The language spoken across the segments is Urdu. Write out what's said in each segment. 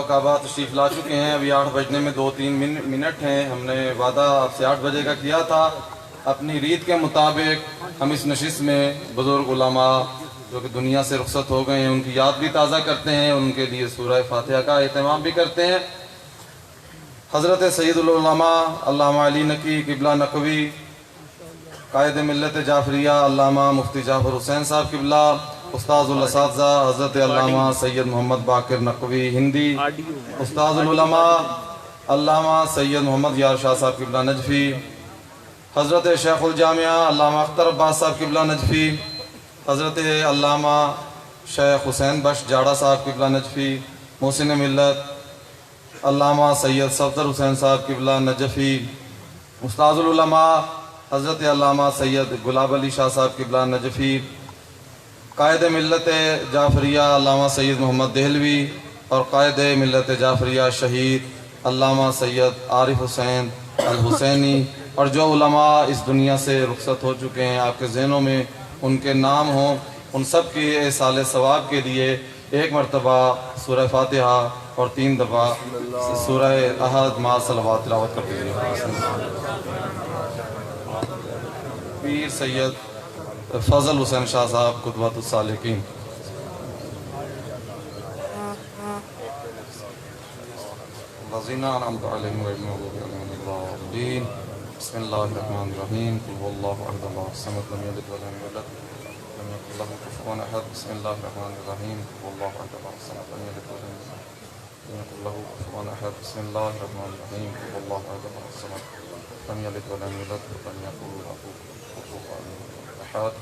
کعبہ تشریف لا چکے ہیں. ابھی 8 بجنے میں 2-3 منٹ ہیں. ہم نے وعدہ آپ سے 8 بجے کا کیا تھا. اپنی ریت کے مطابق ہم اس نشست میں بزرگ علماء جو کہ دنیا سے رخصت ہو گئے ہیں ان کی یاد بھی تازہ کرتے ہیں, ان کے لیے سورہ فاتحہ کا اہتمام بھی کرتے ہیں. حضرت سید العلماء علامہ علی نقی قبلہ نقوی, قائد ملت جعفریہ علامہ مفتی جعفر حسین صاحب قبلہ, استاذ الاساتذہ حضرت علامہ سید محمد باقر نقوی ہندی, استاذ العلماء علامہ سید محمد یار شاہ صاحب قبلہ نجفی, حضرت شیخ الجامعہ علامہ اختر عباس صاحب قبلہ نجفی, حضرت علامہ شیخ حسین بخش جاڑا صاحب قبلہ نجفی, محسن ملت علامہ سید صفدر حسین صاحب قبلہ نجفی, استاذ العلماء حضرت علامہ سید گلاب علی شاہ صاحب قبلہ نجفی, قائد ملت جعفریہ علامہ سید محمد دہلوی اور قائد ملت جعفریہ شہید علامہ سید عارف حسین الحسینی, اور جو علماء اس دنیا سے رخصت ہو چکے ہیں آپ کے ذہنوں میں ان کے نام ہوں, ان سب کے ایصال ثواب کے لیے ایک مرتبہ سورہ فاتحہ اور 3 دفعہ سورہ احد مع صلوات تلاوت کر دیجیے. پیر سید فضل حسین شاہ صاحب قدوۃ السالکین. الذین انعمت علیہم غیر المغضوب علیہم ولا الضالین. بسم اللہ الرحمن الرحیم. قل هو اللہ احد اللہ الصمد لم یلد ولم یولد ولم یکن له کفوا احد. بسم اللہ الرحمن الرحیم. قل هو اللہ احد اللہ الصمد لم یلد ولم یولد ولم یکن له کفوا احد. بسم اللہ الرحمن الرحیم. قل هو اللہ احد اللہ الصمد لم یلد ولم یولد ولم یکن له کفوا احد.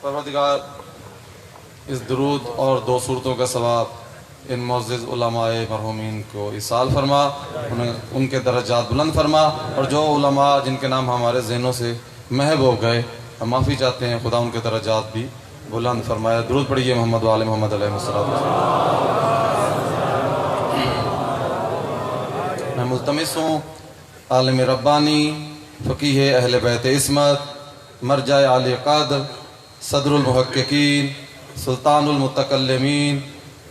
پروردگار اس درود اور 2 صورتوں کا ثواب ان معزز علماء مرحومین کو ایصال فرما, ان کے درجات بلند فرما, اور جو علماء جن کے نام ہمارے ذہنوں سے محو ہو گئے ہم معافی چاہتے ہیں, خدا ان کے درجات بھی بلند فرمایا. درود پڑھیے محمد و آل محمد علیہ الصلوۃ والسلام. میں ملتمس ہوں عالم ربانی, فقیہ اہل بیت عصمت, مرجع عالی قدر, صدر المحققین, سلطان المتکلمین,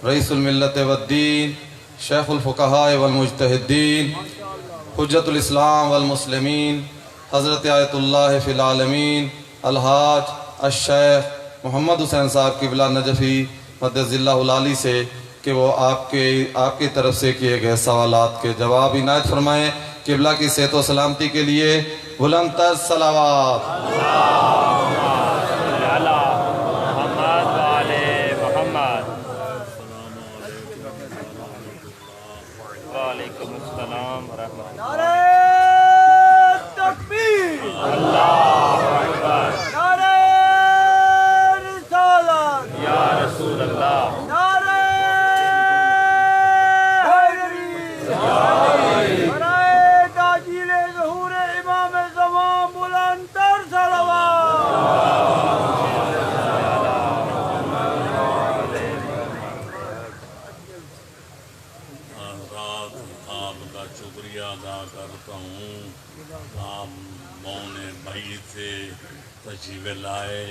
رئیس الملت والدین, شیخ الفقہاء والمجتہدین, حجت الاسلام والمسلمین, حضرت آیت اللہ فی العالمین الحاج الشیخ محمد حسین صاحب قبلہ نجفی مدظ اللہ العالی سے کہ وہ آپ کی طرف سے کیے گئے سوالات کے جواب عنایت فرمائیں. قبلہ کی صحت و سلامتی کے لیے بلند تر صلوات. وعلیکم السلام ورحمۃ اللہ. نعرہ تکبیر, اللہ اکبر. نعرہ رسالت, یا رسول اللہ. نعرہ حیدری, نعرہ تاجیل ظہور امام زمان, بلند تر صلوات. آپ کا شکریہ ادا کرتا ہوں. آپ مون بھائی سے تشریف لائے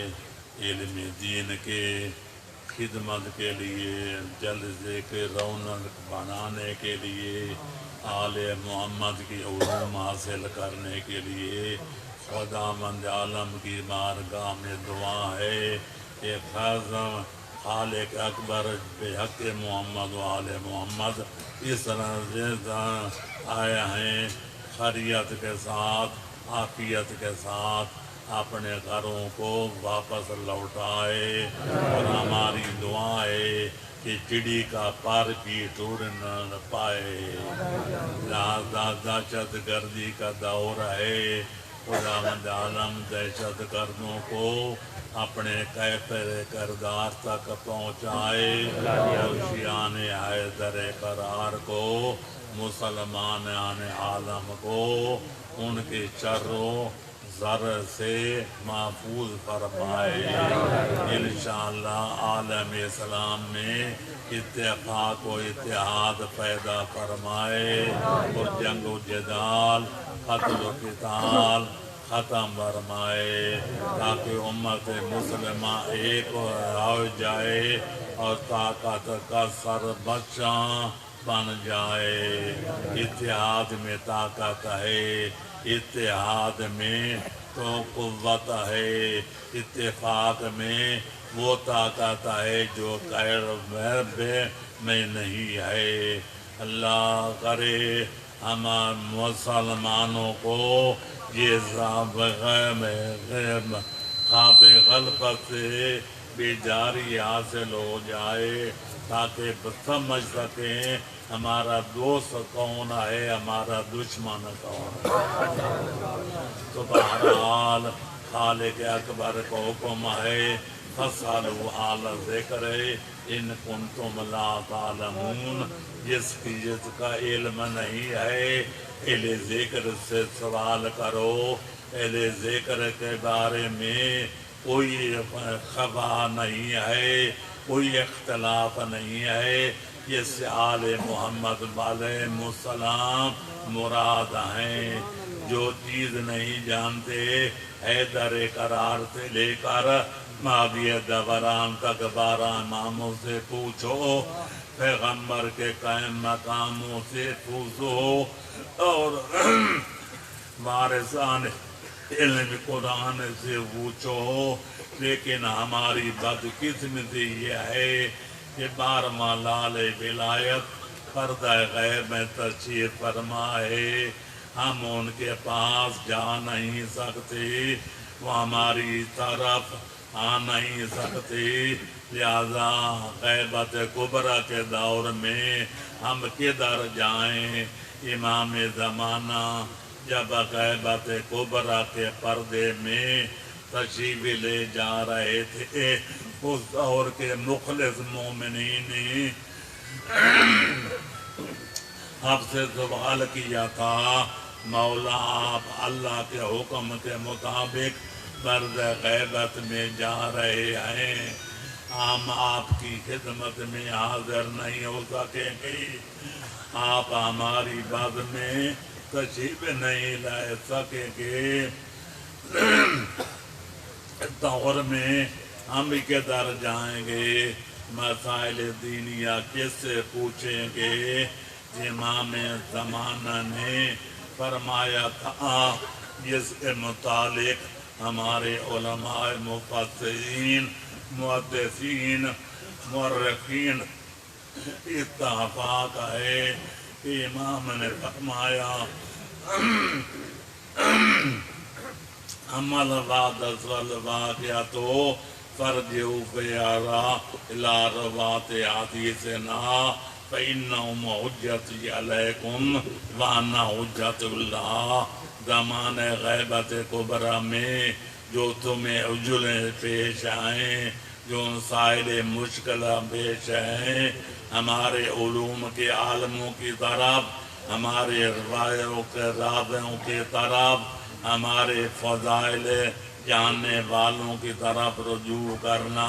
علم دین کے خدمت کے لیے, جلسے کے رونق بنانے کے لیے, آل محمد کی علوم حاصل کرنے کے لیے. خداوند عالم کی بارگاہ میں دعا ہے کہ خاص خالق اکبر بے حق محمد و آل محمد اس طرح سے آئے ہیں خیریت کے ساتھ, عافیت کے ساتھ اپنے گھروں کو واپس لوٹائے. اور ہماری دعا ہے کہ چڑی کا پر بھی ٹوٹ نہ پائے. لہذا دہشت گردی کا دور ہے, خداوند عالم دہشت گردوں کو اپنے کیفر کردار تک پہنچائے. اوشیان حیدر قرار کو, مسلمان عالم کو ان کے شر و ضر سے محفوظ فرمائے. انشاءاللہ عالم اسلام میں اتفاق و اتحاد پیدا فرمائے اور جنگ و جدال قتل و قتال ختم فرمائے تاکہ امت مسلمہ ایک ہو جائے اور طاقت کا سر بچاں بن جائے۔ اتحاد میں طاقت ہے، اتحاد میں تو قوت ہے، اتفاق میں وہ طاقت ہے جو غیر میں نہیں ہے۔ اللہ کرے ہم مسلمانوں کو یہ خواب غلبت سے بیداری حاصل ہو جائے تاکہ سمجھ سکیں ہمارا دوست کون ہے، ہمارا دشمن کون ہے۔ تو بہرحال خالق اکبر کو حکم ہے فَاسْأَلُوا أَهْلَ الذِّكْرِ إِن كُنتُمْ لَا تَعْلَمُونَ، جس کا علم نہیں ہے اہل ذکر سے سوال کرو۔ اہل ذکر کے بارے میں کوئی خبا نہیں ہے، کوئی اختلاف نہیں ہے، یہ آل محمد علیہ السلام مراد ہیں۔ جو چیز نہیں جانتے حیدر قرار سے لے کر مہدی دوران تک 12 اماموں سے پوچھو، پیغمبر کے قائم مقاموں سے پوچھو، اور وارثان علم قرآن سے پوچھو، لیکن ہماری بدقسمتی یہ ہے کہ 12واں لال ولایت پردہ غیب میں تشریف فرما ہے، ہم ان کے پاس جا نہیں سکتے، وہ ہماری طرف آ نہیں سکتے، لہذا غیبت کبریٰ کے دور میں ہم کدھر جائیں؟ امام زمانہ جب غیبت کبریٰ کے پردے میں تشریف لے جا رہے تھے، اس دور کے مخلص مومنین نے آپ سے سوال کیا تھا، مولا آپ اللہ کے حکم کے مطابق برد غیبت میں جا رہے ہیں، ہم آپ کی خدمت میں حاضر نہیں ہو سکیں گے، آپ ہماری بد میں تشریف نہیں لے سکیں گے، دور میں ہم کدھر جائیں گے؟ مسائل دینیہ کس سے پوچھیں گے؟ امام زمانہ نے فرمایا تھا، جس کے متعلق ہمارے علماء مفسرین محدثین مورخین اتفاق ہے کہ امام نے فرمایا عمل وعدس والواقعہ فرجعوا فیارا الى روات حدیثنا فإنہم حجتی علیکم وانا حجت اللہ۔ زمان غیبت کبریٰ میں جو تمہیں عجلیں پیش آئیں، جو مسائل مشکلہ پیش آئیں، ہمارے علوم کے عالموں کی طرف، ہمارے روایوں کے راویوں کی طرف، ہمارے فضائل جاننے والوں کی طرف رجوع کرنا،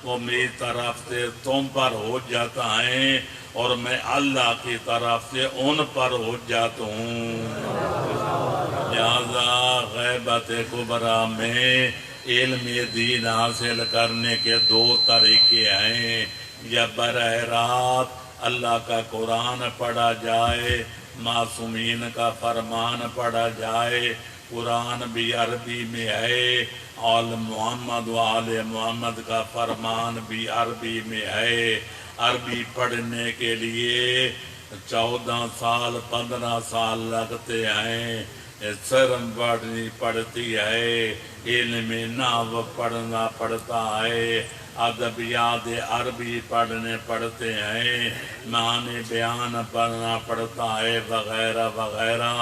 وہ میری طرف سے تم پر حجت ہیں اور میں اللہ کی طرف سے ان پر حجت ہوں۔ لہذا غیبت کبریٰ میں علم دین حاصل کرنے کے 2 طریقے ہیں، یا براہ راست اللہ کا قرآن پڑھا جائے، معصومین کا فرمان پڑھا جائے، قرآن بھی عربی میں ہے، آل محمد و آل محمد کا فرمان بھی عربی میں ہے۔ عربی پڑھنے کے لیے 14 سال 15 سال لگتے ہیں، شرم پڑھنی پڑتی ہے، علم نحو پڑھنا پڑتا ہے، ادبیات عربی پڑھنے پڑتے ہیں، معنی بیان پڑھنا پڑتا ہے، وغیرہ وغیرہ۔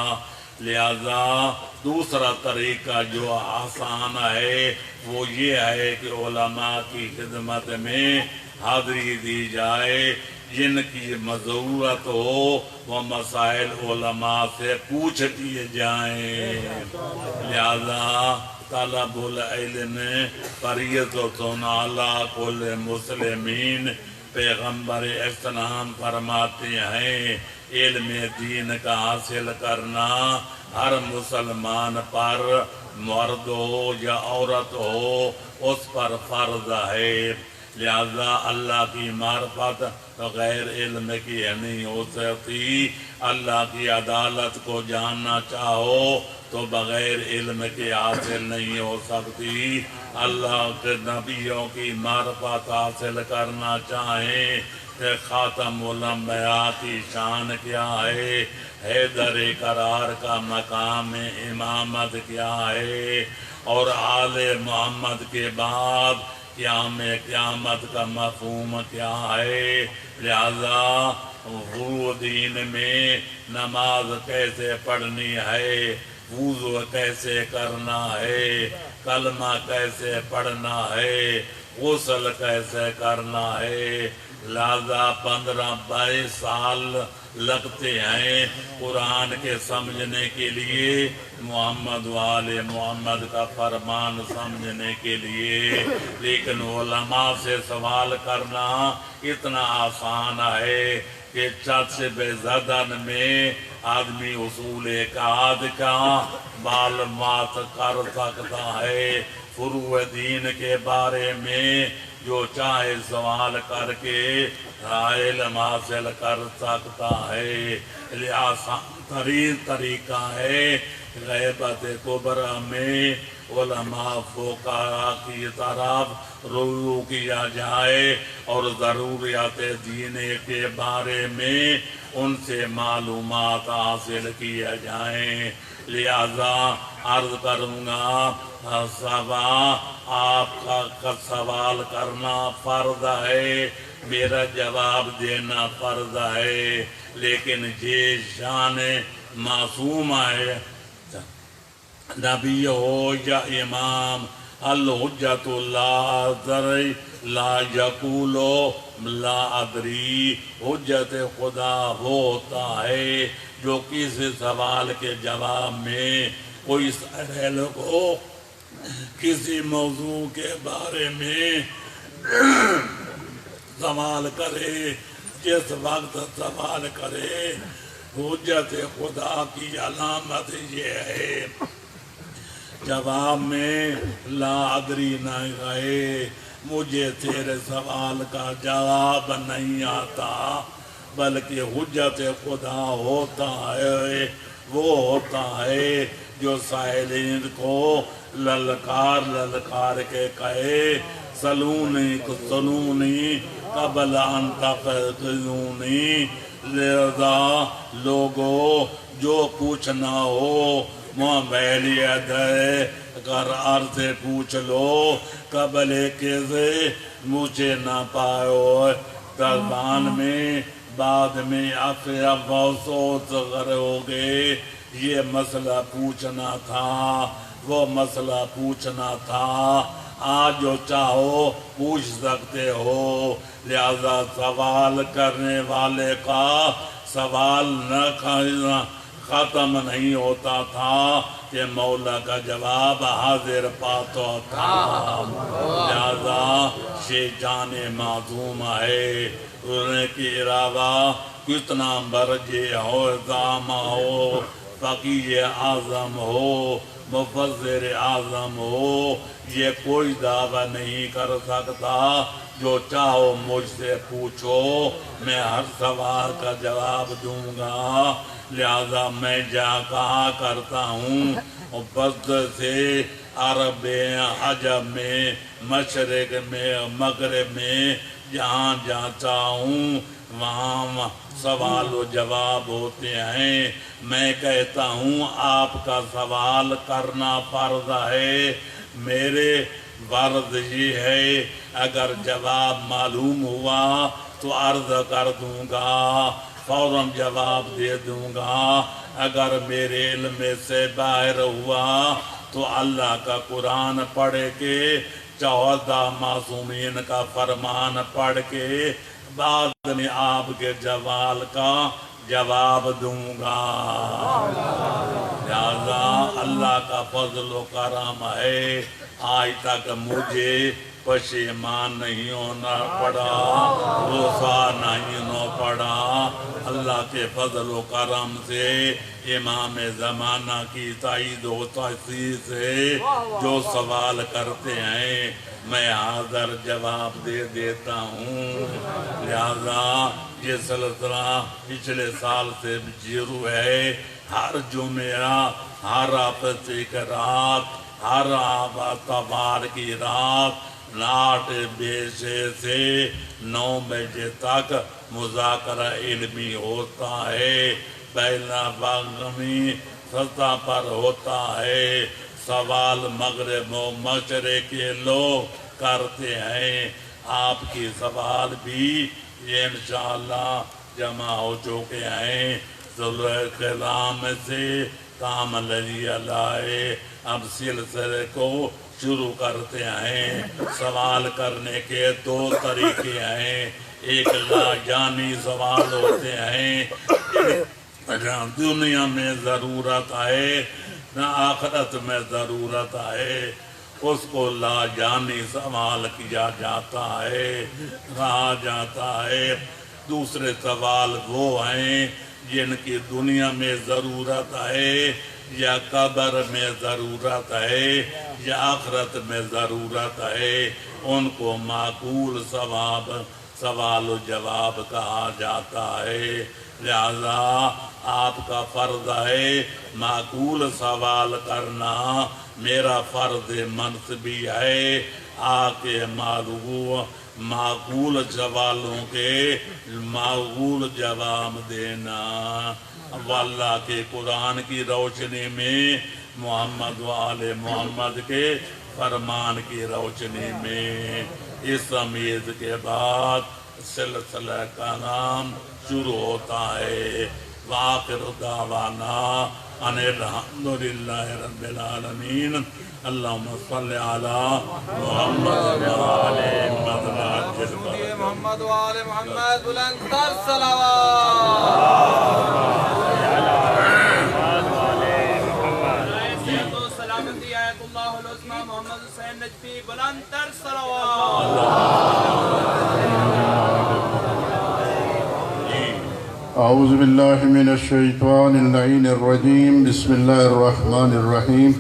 لہذا دوسرا طریقہ جو آسان ہے وہ یہ ہے کہ علماء کی خدمت میں حاضری دی جائے، جن کی ضرورت ہو وہ مسائل علماء سے پوچھ لیے جائیں. لہذا طلب العلم فریضۃ علی کل مسلمین. پیغمبر اسلام فرماتے ہیں علم دین کا حاصل کرنا ہر مسلمان پر، مرد ہو یا عورت ہو، اس پر فرض ہے. لہذا اللہ کی معرفت غیر علم کی نہیں ہو سکتی. اللہ کی عدالت کو جاننا چاہو تو بغیر علم کے حاصل نہیں ہو سکتی. اللہ کے نبیوں کی معرفت حاصل کرنا چاہیں کہ خاتم الانبیاء کی شان کیا ہے، حیدر قرار کا مقام امامت کیا ہے، اور آل محمد کے بعد قیامت کا مفہوم کیا ہے. لہذا دین میں نماز کیسے پڑھنی ہے، وضو کیسے کرنا ہے، کلمہ کیسے پڑھنا ہے، غسل کیسے کرنا ہے. لہذا 15-22 سال لگتے ہیں قرآن کے سمجھنے کے لیے، محمد وآل محمد کا فرمان سمجھنے کے لیے. لیکن علماء سے سوال کرنا اتنا آسان ہے کہ چند بے زدن میں آدمی اصول اعتقاد کا معلومات کر سکتا ہے. فروع دین کے بارے میں جو چاہے سوال کر کے علم حاصل کر سکتا ہے. یہ آسان ترین طریقہ ہے. غیبت کبریٰ میں علماء فقہاء کی طرف رجوع کیا جائے اور ضروریات دین کے بارے میں ان سے معلومات حاصل کیا جائیں. لہذا عرض کروں گا آپ کا سوال کرنا فرض ہے، میرا جواب دینا فرض ہے. لیکن یہ شان معصوم ہے، نبی ہو یا امام، الحجت لا یقولو لا ادری. حجت خدا وہ ہوتا ہے جو کسی سوال کے جواب میں کوئی سائل کو کسی موضوع کے بارے میں سوال کرے، جس وقت سوال کرے. حجت خدا کی علامت یہ ہے جواب میں لا ادری نہ گئے، مجھے تیرے سوال کا جواب نہیں آتا. بلکہ حجت خدا ہوتا ہے وہ ہوتا ہے جو سائلین کو للکار کے کہے سلونی قبل ان تفقدونی. لہذا لوگوں جو پوچھنا ہو موبائل اگر عرض سے پوچھ لو قبل کیسے مجھے نہ پاؤ دربان میں بعد میں افسوس کرو گے. یہ مسئلہ پوچھنا تھا، وہ مسئلہ پوچھنا تھا. آج جو چاہو پوچھ سکتے ہو. لہذا سوال کرنے والے کا سوال نہ ختم نہیں ہوتا تھا کہ مولا کا جواب حاضر پاتا تھا. لہذا یہ جان معصوم ہے. ان کے علاوہ کتنا برجے ہو، دامہ ہو، فقیہ اعظم ہو، مفسر اعظم ہو، یہ کوئی دعویٰ نہیں کر سکتا. جو چاہو مجھ سے پوچھو، میں ہر سوال کا جواب دوں گا. لہذا میں کہا کرتا ہوں بس سے عرب عجم میں، مشرق میں، مغرب میں جہاں جاتا ہوں وہاں سوال و جواب ہوتے ہیں. میں کہتا ہوں آپ کا سوال کرنا فرض ہے. میرے فرض یہ ہے اگر جواب معلوم ہوا تو عرض کر دوں گا، فوراً جواب دے دوں گا. اگر میرے علم سے باہر ہوا تو اللہ کا قرآن پڑھ کے 14 معصومین کا فرمان پڑھ کے بعد میں آپ کے جوال کا جواب دوں گا۔ لہذا اللہ کا فضل و کرم ہے، آج تک مجھے پشیمان نہیں ہونا پڑا، رسوا نہیں ہونا پڑا۔ اللہ کے فضل و کرم سے، امام زمانہ کی تائید و تحقیق سے جو سوال کرتے ہیں میں حاضر جواب دے دیتا ہوں۔ لہذا یہ سلسلہ پچھلے سال سے شروع ہے، ہر جمعہ، ہر ہفتے کی رات، ہر اتوار کی رات 8 بجے سے 9 بجے تک مذاکرہ علمی ہوتا ہے، بین الاقوامی سطح پر ہوتا ہے۔ سوال مغرب و مشرق کے لوگ کرتے ہیں، آپ کی سوال بھی انشاءاللہ جمع ہو چکے ہیں۔ ذوالفقار کلام سے کام علی علیہ، اب سلسلے کو شروع کرتے ہیں۔ سوال کرنے کے 2 طریقے ہیں، ایک لاجانی سوال ہوتے ہیں، نہ دنیا میں ضرورت ہے نہ آخرت میں ضرورت ہے، اس کو لاجانی سوال کیا جاتا ہے، کہا جاتا ہے۔ دوسرے سوال وہ ہیں جن کی دنیا میں ضرورت ہے یا قبر میں ضرورت ہے یا آخرت میں ضرورت ہے، ان کو معقول سوال و جواب کہا جاتا ہے۔ لہذا آپ کا فرض ہے معقول سوال کرنا، میرا فرض منصبی ہے آکے معقول سوالوں کے معقول جواب دینا۔ واللہ کے قرآن کی روشنی میں، محمد و آل محمد کے فرمان کی روشنی میں، اس امید کے بعد سلسلہ کا نام شروع ہوتا ہے۔ وآخر دعوانا ان الحمدللہ رب العالمین۔ اللہم صلی علی محمد و آل محمد۔ محمد و آل محمد بلند تر صلوات۔ سلامتی آیت اللہ العظمی محمد حسین نجفی بلند تر صلوات۔ اعوذ باللہ من الشیطان اللعین الرجیم، بسم اللہ الرحمن الرحیم،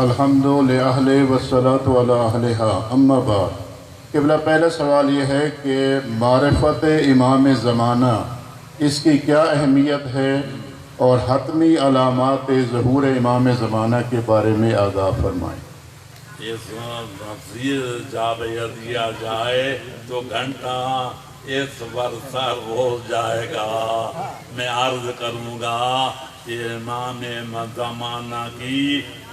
الحمد لأہل والصلاة علی اہلہا، اما بعد۔ قبلہ پہلا سوال یہ ہے کہ معرفت امام زمانہ، اس کی کیا اہمیت ہے اور حتمی علامات ظہور امام زمانہ کے بارے میں آگاہ فرمائیں۔ اس تفسیر جب دیا جائے تو گھنٹہ اس ورثہ ہو جائے گا۔ میں عرض کروں گا کہ امام زمانہ کی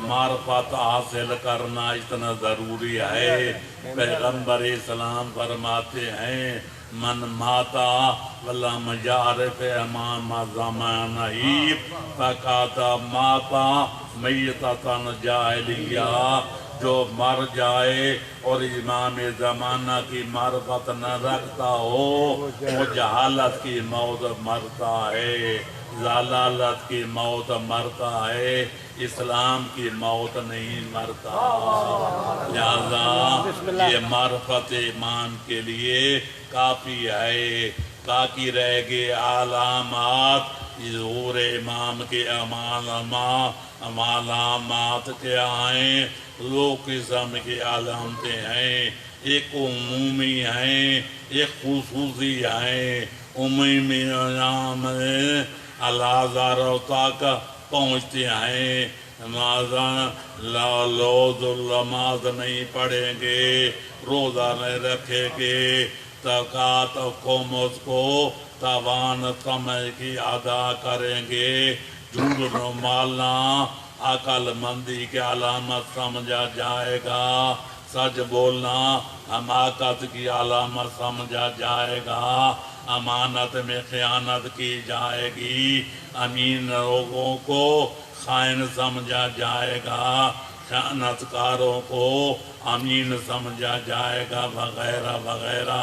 معرفت حاصل کرنا اتنا ضروری ہے۔ پیغمبر اسلام فرماتے ہیں من ماتا ولم یعرف امام زمانہ ہی فقط ماتا میتۃ جاہلیہ، جو مر جائے اور امام زمانہ کی معرفت نہ رکھتا ہو وہ جہالت کی موت مرتا ہے، ضلالت کی موت مرتا ہے، اسلام کی موت نہیں مرتا۔ لہذا یہ معرفت امام کے لیے کافی ہے۔ باقی رہ گئے علامات، ظہور امام کے علامات کیا ہیں؟ 2 قسم کی علامتیں ہیں، ایک عمومی ہیں ایک خصوصی ہیں۔ عمومی علامتیں الازہر تک پہنچتے ہیں، لوز نماز نہیں پڑھیں گے، روزہ نہیں رکھیں گے، زکوٰۃ خمس کو توان سمجھ کی ادا کریں گے، جھوٹ نہ مالنا عقل مندی کی علامت سمجھا جائے گا، سچ بولنا حماقت کی علامت سمجھا جائے گا، امانت میں خیانت کی جائے گی، امین لوگوں کو خائن سمجھا جائے گا، خیانت کاروں کو امین سمجھا جائے گا، وغیرہ وغیرہ۔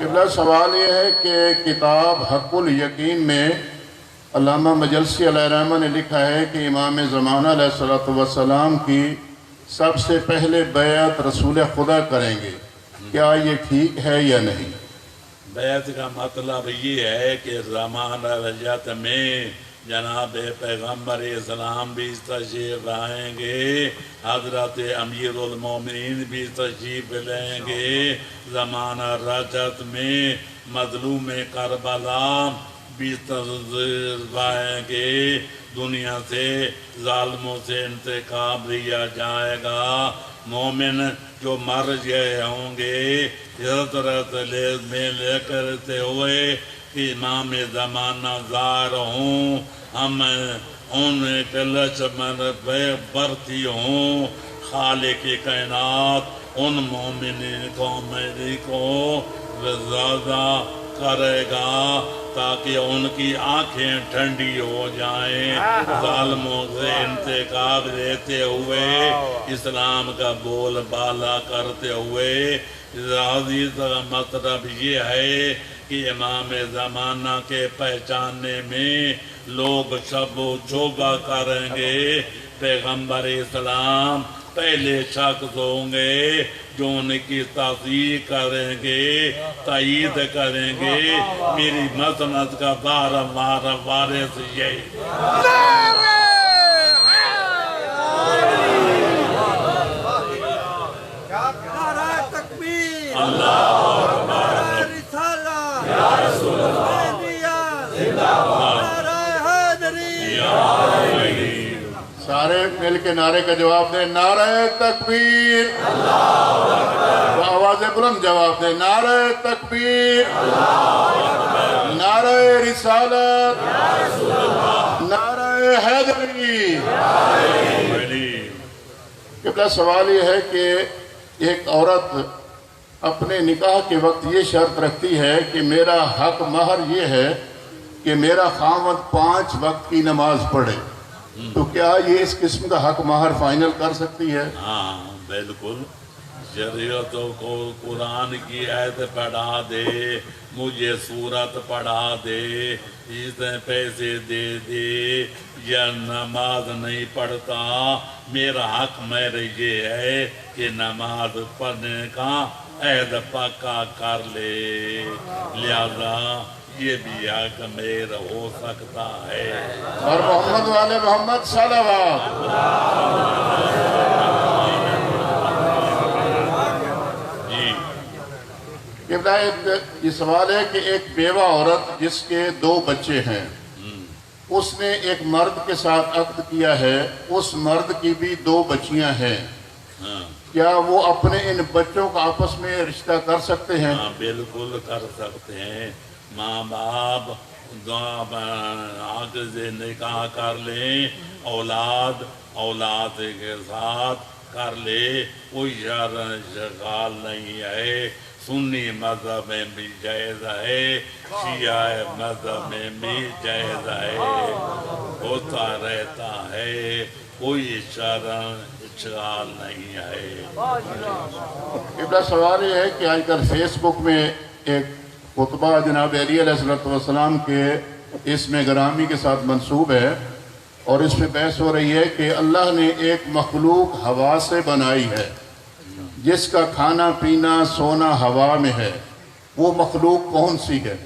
قبلہ سوال یہ ہے کہ کتاب حق الیقین میں علامہ مجلسی علیہ الرحمہ نے لکھا ہے کہ امام زمان علیہ السلام کی سب سے پہلے بیعت رسول خدا کریں گے، کیا یہ ٹھیک ہے یا نہیں؟ بیعت کا مطلب یہ ہے کہ زمان رجعت میں جناب پیغمبر اسلام بھی تشریف لائیں گے، حضرت امیر المومنین بھی تشریف لیں گے، زمان رجعت میں مظلوم کربلا بھی تشریف لائیں گے، دنیا سے ظالموں سے انتقام لیا جائے گا، مومن جو مر گئے ہوں گے حضرت میں لے کرتے ہوئے کہ امام زمانہ ظاہر ہوں، ہم ان کلچ من برتی ہوں، خالق کائنات ان مومنین کو زیادہ کرے گا تاکہ ان کی آنکھیں ٹھنڈی ہو جائیں، ظالموں سے انتقام دیتے ہوئے، اسلام کا بول بالا کرتے ہوئے۔ حدیث کا مطلب یہ ہے کہ امام زمانہ کے پہچاننے میں لوگ شب و شوبہ کریں گے، پیغمبر اسلام پہلے شخص ہوں گے جو ان کی تصدیق کریں گے، تائید کریں گے۔ میری مسند کا بار وارث یہی نعرہ تکبیر، اللہ نعرہ رسالہ، نعرہ حیدری۔ سارے مل کے نعرے کا جواب دیں، نعرہ تکبیر، آواز بلند جواب دیں، نعرہ تکبیر، نعرہ رسالت، نعرہ حیدری۔ قبلہ سوال یہ ہے کہ ایک عورت اپنے نکاح کے وقت یہ شرط رکھتی ہے کہ میرا حق مہر یہ ہے کہ میرا خاوند 5 وقت کی نماز پڑھے، تو کیا یہ اس قسم کا حق مہر فائنل کر سکتی ہے؟ ہاں بالکل، شریعتوں کو قرآن کی آیت پڑھا دے، مجھے سورت پڑھا دے، اتنے پیسے دے دے، یا نماز نہیں پڑھتا، میرا حق میرے یہ ہے کہ نماز پڑھنے کا عہد پکا کر لے، لہذا یہ بھی حق میرا ہو سکتا ہے۔ اور محمد والے محمد صلوات۔ جی قبلہ یہ سوال ہے کہ ایک بیوہ عورت جس کے 2 بچے ہیں، اس نے ایک مرد کے ساتھ عقد کیا ہے، اس مرد کی بھی 2 بچیاں ہیں، ہاں کیا وہ اپنے ان بچوں کا آپس میں رشتہ کر سکتے ہیں؟ ہاں بالکل کر سکتے ہیں، ماں باپ عقد سے نکاح کر لیں، اولاد کے ساتھ کر لے، کوئی شغال نہیں ہے، سنی مذہب میں بھی جائز ہے، شیعہ مذہب میں بھی جائز ہے، ہوتا رہتا ہے، کوئی اشغال نہیں ہے۔ قبلہ سوال یہ ہے کہ آج کل فیس بک میں ایک خطبہ جناب علی علیہ السلام کے اسم گرامی کے ساتھ منسوب ہے، اور اس میں بحث ہو رہی ہے کہ اللہ نے ایک مخلوق ہوا سے بنائی ہے، جس کا کھانا پینا سونا ہوا میں ہے، وہ مخلوق کون سی ہے؟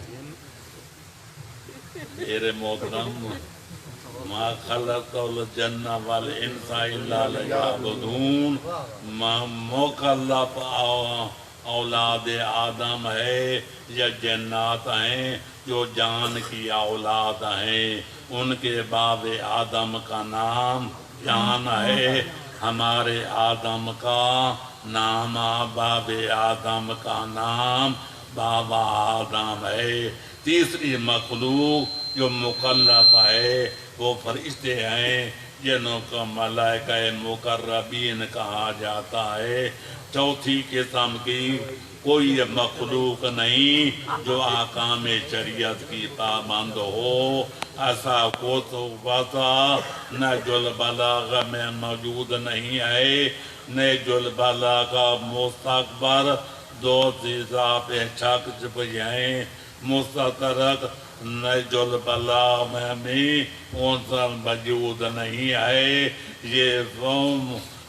میرے محترم، ما خلقت الجنہ والانس الا لیعبدون، مکلف اولاد آدم ہے یا جنات ہیں جو جان کی اولاد ہیں، ان کے باب آدم کا نام جان ہے، ہمارے آدم کا نام باب آدم کا نام بابا آدم ہے۔ تیسری مخلوق جو مکلف ہے وہ فرشتے ہیں، جنوں کو ملائکہ مقربین کہا جاتا ہے۔ چوتھی قسم کی کوئی مخلوق نہیں جو احکام شریعت کی پابند ہو۔ ایسا پتا نہج البلاغہ میں موجود نہیں ہے. نہج البلاغہ مستقبر دو چیزاں پہ چھک چپیائیں مستطرق نہج البلاغہ میں بھی انسان موجود نہیں ہے. یہ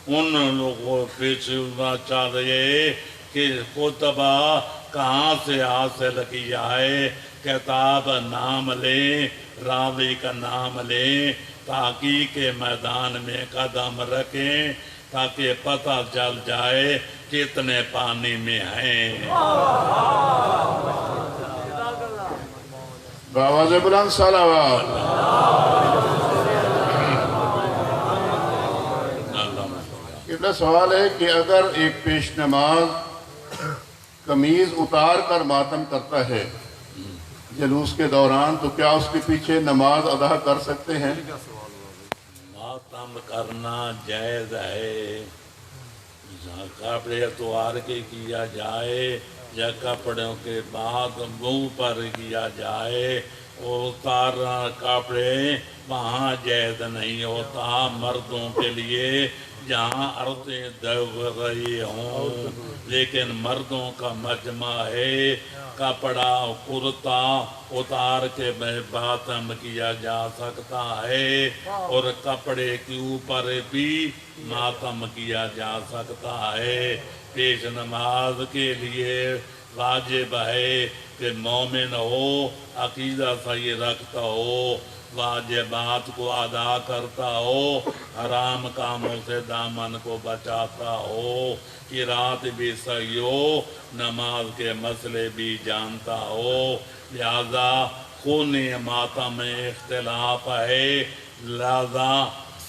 ان لوگوں پوچھنا چاہیے کہ کتبہ کہاں سے حاصل کیا ہے. کتاب نام لیں راوی کا نام لیں تحقیق کے میدان میں قدم رکھیں تاکہ پتہ چل جائے کتنے پانی میں ہیں. بآواز بلند صلوات. قبلہ سوال ہے کہ اگر ایک پیش نماز قمیض اتار کر ماتم کرتا ہے جلوس کے دوران تو کیا اس کے پیچھے نماز ادا کر سکتے ہیں؟ ماتم کرنا جائز ہے. کپڑے اتوار کے کیا جائے یا کپڑوں کے بعد منہ پر کیا جائے اتارنا کپڑے وہاں جائز نہیں ہوتا. مردوں کے لیے جہاں عورتیں دوڑ رہی ہوں لیکن مردوں کا مجمع ہے کپڑا کرتا اتار کے ماتم کیا جا سکتا ہے اور کپڑے کے اوپر بھی ماتم کیا جا سکتا ہے. پیش نماز کے لیے واجب ہے کہ مومن ہو عقیدہ صحیح رکھتا ہو واجبات کو ادا کرتا ہو حرام کاموں سے دامن کو بچاتا ہو قرات بھی صحیح ہو نماز کے مسئلے بھی جانتا ہو. لہذا خون ماتم میں اختلاف ہے لہذا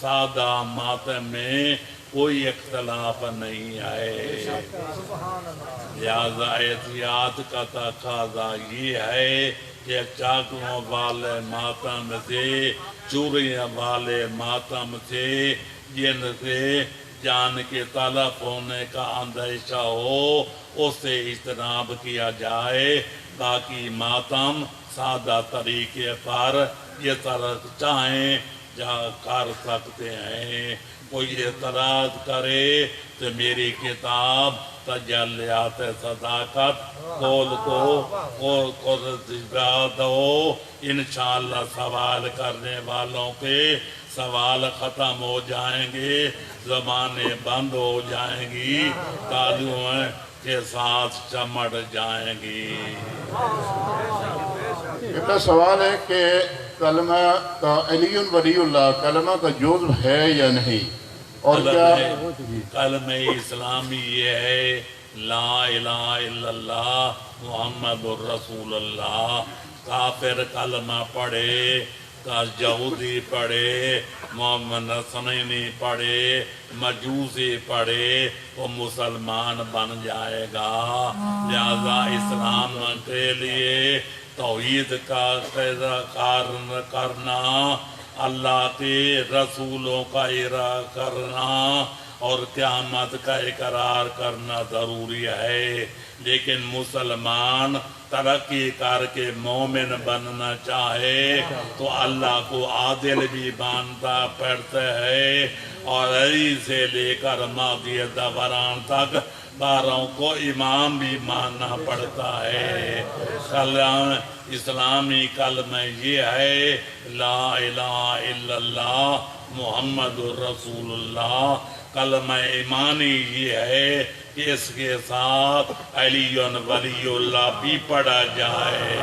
سادہ ماتم میں کوئی اختلاف نہیں ہے. لہذا احتیاط کا تقاضا یہ ہے کہ چاقوں والے ماتم سے چوریاں والے ماتم سے جن سے جان کے تلف ہونے کا اندیشہ ہو اس سے اجتناب کیا جائے. باقی ماتم سادہ طریقے پر یہ طرح چاہیں جا کر سکتے ہیں. کوئی اعتراض کرے تو میری کتاب تجلیات صداقت قول کو دو انشاءاللہ سوال کرنے والوں کے سوال ختم ہو جائیں گے زبانیں بند ہو جائیں گی تالیوں کے ساتھ چمٹ جائیں گی. اتنا سوال ہے کہ کلمہ کا علی ولی اللہ کلمہ کا جزو ہے یا نہیں اور کیا کلمہ اسلامی یہ ہے لا الہ الا اللہ محمد الرسول اللہ. کافر کلمہ پڑھے یہودی پڑھے محمد سنینی پڑھے مجوسی پڑھے وہ مسلمان بن جائے گا. لہذا اسلام کے لیے توحید کا کارن کرنا اللہ کے رسولوں کا اقرار کرنا اور قیامت کا اقرار کرنا ضروری ہے. لیکن مسلمان ترقی کر کے مومن بننا چاہے تو اللہ کو عادل بھی مانتا پڑتا ہے اور علی سے لے کر ماضی دوران تک باروں کو امام بھی ماننا پڑتا ہے. اسلامی کلمہ یہ ہے لا الہ الا اللہ محمد الرسول اللہ. کلمہ ایمانی یہ ہے کہ اس کے ساتھ علی ولی اللہ بھی پڑھا جائے.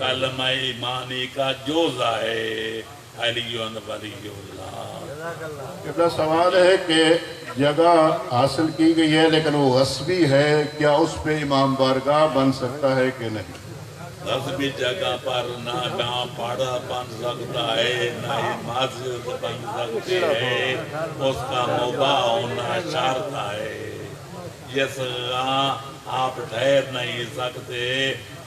کلمہ ایمانی کا جوزہ ہے علی ولی اللہ. اتنا سوال ہے کہ جگہ حاصل کی گئی ہے لیکن وہ غصبی ہے کیا اس پہ امام بارگاہ بن سکتا ہے کہ نہیں؟ غصبی جگہ پر نہ گاں پاڑا بن سکتا ہے نہ ہی مسجد بن سکتی ہے. اس کا مباح ہونا شرط ہے. جس گاں آپ ٹھہر نہیں سکتے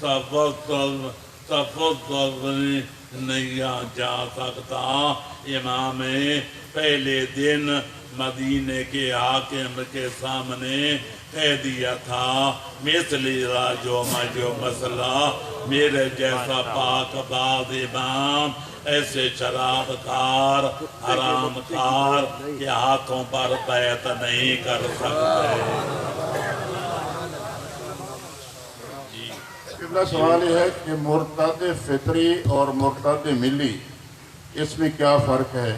تفضل نہیں جا سکتا۔ امام پہلے دن مدینے کے حاکم کے سامنے کہہ دیا تھا مثلی راجو مجو مسئلہ، میرے جیسا پاک باز امام ایسے شراب کار حرام کار کے ہاتھوں پر بیعت نہیں کر سکتے۔ قبلہ سوال یہ ہے کہ مرتد فطری اور مرتد ملی اس میں کیا فرق ہے؟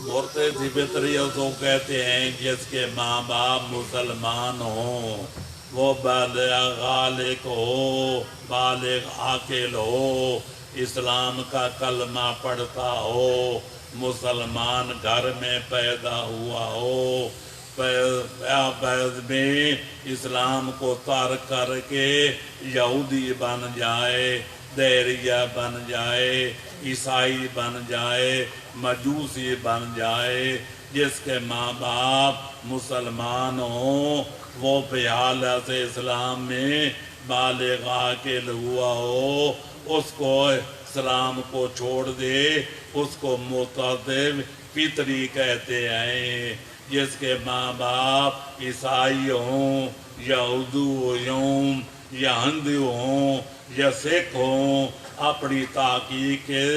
مرتد فطری تو کہتے ہیں جس کے ماں باپ مسلمان ہوں، وہ بالغ عاقل ہو، بالغ عاقل ہو، اسلام کا کلمہ پڑھتا ہو، مسلمان گھر میں پیدا ہوا ہو، بعد میں اسلام کو ترک کر کے یہودی بن جائے، دیریہ بن جائے، عیسائی بن جائے، مجوسی بن جائے، جس کے ماں باپ مسلمان ہوں، وہ بھی حالت اسلام میں بالغ عاقل ہوا ہو، اس کو اسلام کو چھوڑ دے، اس کو مرتد فطری کہتے ہیں۔ جس کے ماں باپ عیسائی ہوں، یہودو ہوں، یا ہندو ہوں، یا سکھ ہوں، اپنی تحقیق کے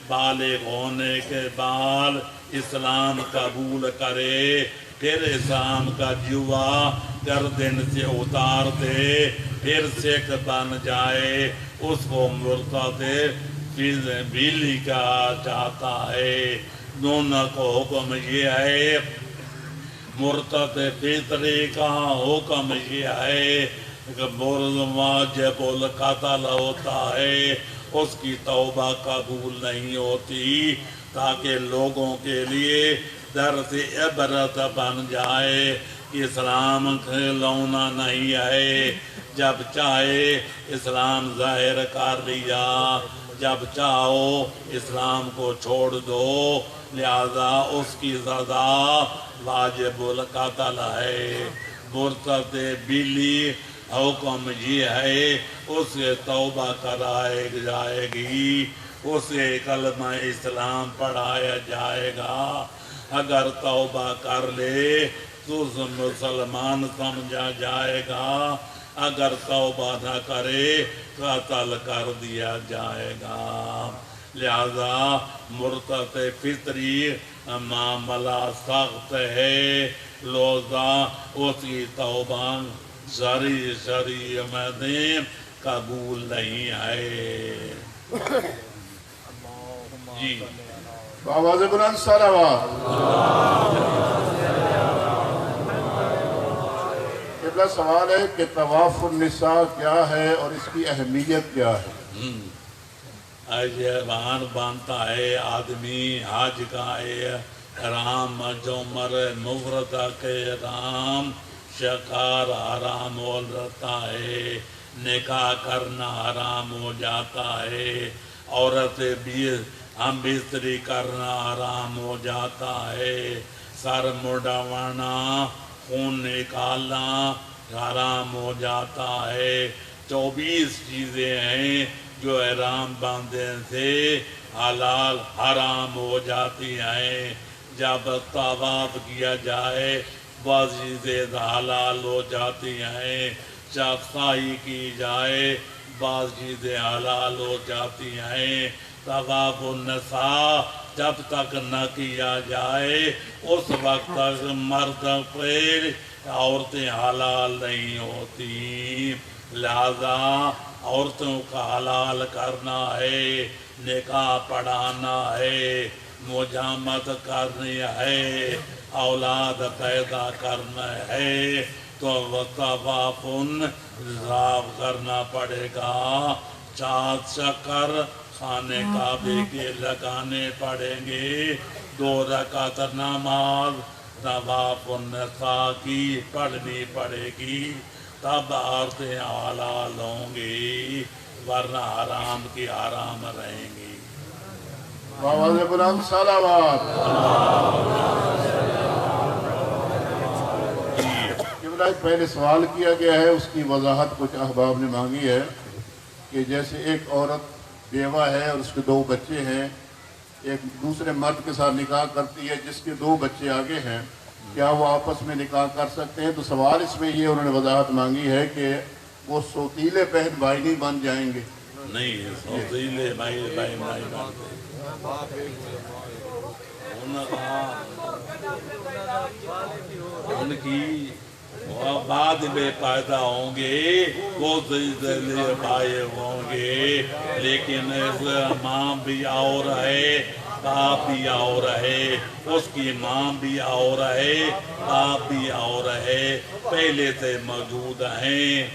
بالغ ہونے کے بعد اسلام قبول کرے، پھر اسلام کا جوا گردن سے اتار دے، پھر سکھ بن جائے، اس کو مرتد فطری کہا جاتا ہے۔ دونوں کو حکم یہ ہے، مرتد فطری کا حکم یہ ہے کہ واجب القتل ہوتا ہے، اس کی توبہ قبول نہیں ہوتی، تاکہ لوگوں کے لیے درس عبرت بن جائے کہ اسلام کھلونا نہیں ہے، جب چاہے اسلام ظاہر کر لیا، جب چاہو اسلام کو چھوڑ دو، لہذا اس کی سزا واجب القتل ہے۔ مرتد بلی حکم یہ ہے، اسے توبہ کرائے جائے گی، اسے کلمہ اسلام پڑھایا جائے گا، اگر توبہ کر لے تو مسلمان سمجھا جائے گا، اگر توبہ نہ کرے قتل کر دیا جائے گا۔ لہذا مرتد فطری معاملہ سخت ہے، لوزہ اس کی توبہ شرعی میں قبول نہیں ہے۔ جی آواز بلند صلوات۔ قبلہ سوال ہے کہ طواف النساء کیا ہے اور اس کی اہمیت کیا ہے؟ یہ بنتا ہے آدمی حج کا احرام جمر مفرد کے احرام شکار حرام ہو جاتا ہے، نکاح کرنا حرام ہو جاتا ہے، عورت بھی ہم بستری کرنا حرام ہو جاتا ہے، سر مڈوانا خون نکالنا حرام ہو جاتا ہے۔ 24 چیزیں ہیں جو احرام باندھنے سے حلال حرام ہو جاتی ہیں۔ جب طواف کیا جائے بعض چیزیں حلال ہو جاتی ہیں، جب سعی کی جائے بعض چیزیں حلال ہو جاتی ہیں۔ طواف النساء جب تک نہ کیا جائے اس وقت تک مرد پہ عورتیں حلال نہیں ہوتی، لہذا عورتوں کا حلال کرنا ہے، نکاح پڑھانا ہے، مجامت کرنی ہے، اولاد پیدا کرنا ہے، تو طواف صاف کرنا پڑے گا، چاند شکر خانے کعبے کے لگانے پڑیں گے، 2 رکعت نماز طواف النساء کی پڑھنی پڑے گی، تب عورتیں حلال ہوں گی، ورنہ حرام کی حرام رہیں گی۔ آواز بلند صلوات۔ قبلہ پہلے سوال کیا گیا ہے، اس کی وضاحت کچھ احباب نے مانگی ہے کہ جیسے ایک عورت بیوہ ہے اور اس کے 2 بچے ہیں، ایک دوسرے مرد کے ساتھ نکاح کرتی ہے جس کے 2 بچے آگے ہیں، کیا وہ آپس میں نکاح کر سکتے ہیں؟ تو سوال اس میں یہ انہوں نے وضاحت مانگی ہے کہ وہ سوتیلے بہن بھائی نہیں بن جائیں گے؟ نہیں، سوتیلے بھائی نہیں بنتے۔ ان کی بعد میں پیدا ہوں گے وہ سوتیلے بھائی ہوں گے، لیکن ماں بھی اور ہے، باپ بھی اور ہے، اس کی ماں بھی اور ہے، باپ بھی اور ہے، پہلے سے موجود ہیں۔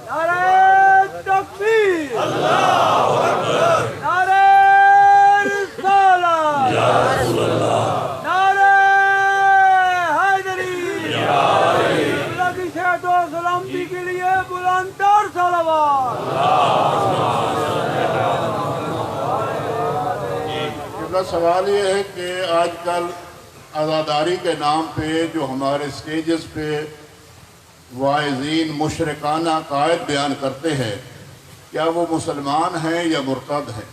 نعرہ تکبیر، اللہ اکبر، نعرہ رسالت، یا رسول اللہ، نعرہ حیدری، یا علی، اللہ کی صحت و سلامتی کے لیے بلند تر صلوات۔ سوال یہ ہے کہ آج کل عزاداری کے نام پہ جو ہمارے سٹیجز پہ واعظین مشرکانہ قائد بیان کرتے ہیں، کیا وہ مسلمان ہیں یا مرتد ہیں؟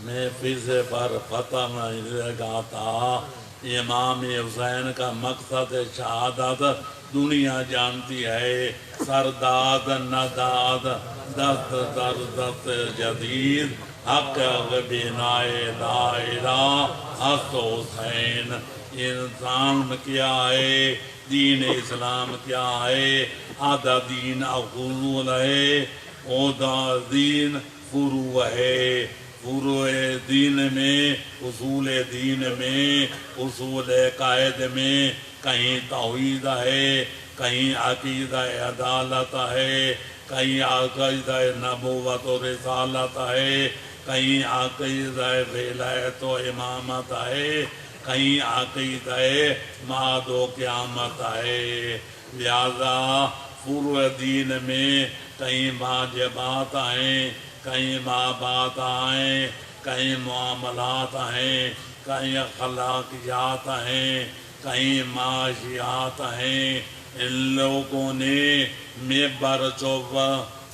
میں فیضے پر فتح نہیں لگا تھا۔ امام حسین کا مقصد شہادت دنیا جانتی ہے، سرداد نداد دست در دست جدید، حق بنائے لا الہ حسن حسین۔ انسان کیا ہے، دین اسلام کیا ہے؟ آدھا دین اصول ہے، آدھا دین فروع ہے۔ فروع دین میں، اصول دین میں، اصول قائد میں کہیں توحید ہے، کہیں عقیدہ عدالت ہے، کہیں عقیدہ نبوت و رسالت ہے، کہیں عقیدہ ولایت و امامت ہے، کہیں عقیدہ معاد و قیامت ہے۔ لہذا فروع دین میں کہیں واجبات ہیں، کہیں مابعات ہیں، کہیں معاملات ہیں، کہیں اخلاقیات ہیں، کہیں معاشیات ہیں۔ ان لوگوں نے ممبر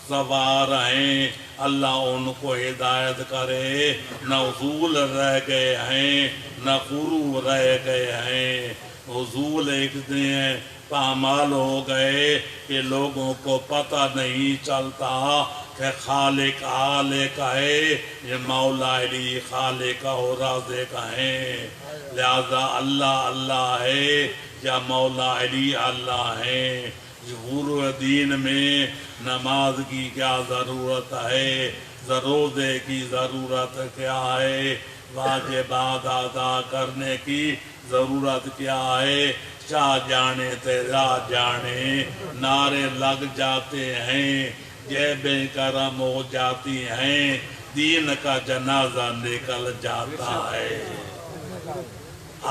سوار ہیں، اللہ ان کو ہدایت کرے، نہ اصول رہ گئے ہیں نہ فروع رہ گئے ہیں۔ اصول ایک دن پامال ہو گئے کہ لوگوں کو پتہ نہیں چلتا کہ خالق خالق ہے، یہ مولا علی خالق و رازق ہیں۔ لہذا اللہ اللہ ہے یا مولا علی اللہ ہیں۔ فروع دین میں نماز کی کیا ضرورت ہے، روزے کی ضرورت کیا ہے، واجبات ادا کرنے کی ضرورت کیا ہے؟ شاہ جانے تیرا جانے نعرے لگ جاتے ہیں، جیبیں کرم ہو جاتی ہیں، دین کا جنازہ نکل جاتا ہے۔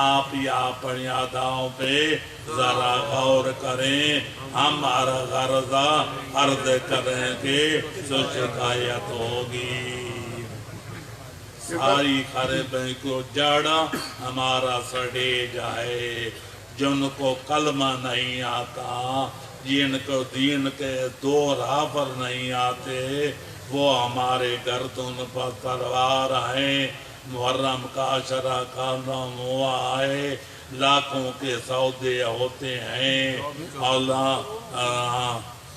آپ ہی اپنی اداؤں پہ ذرا غور کریں، ہم ہر غرضہ عرض کریں گے تو شکایت ہوگی۔ ساری خرابی کو جڑ ہمارا سڑے جائے۔ جن کو کلمہ نہیں آتا، جن کو دین کے دو راہ نہیں آتے، وہ ہمارے گردن پر تلوار ہیں۔ محرم کا عشرہ ختم ہوا ہے، لاکھوں کے سودے ہوتے ہیں،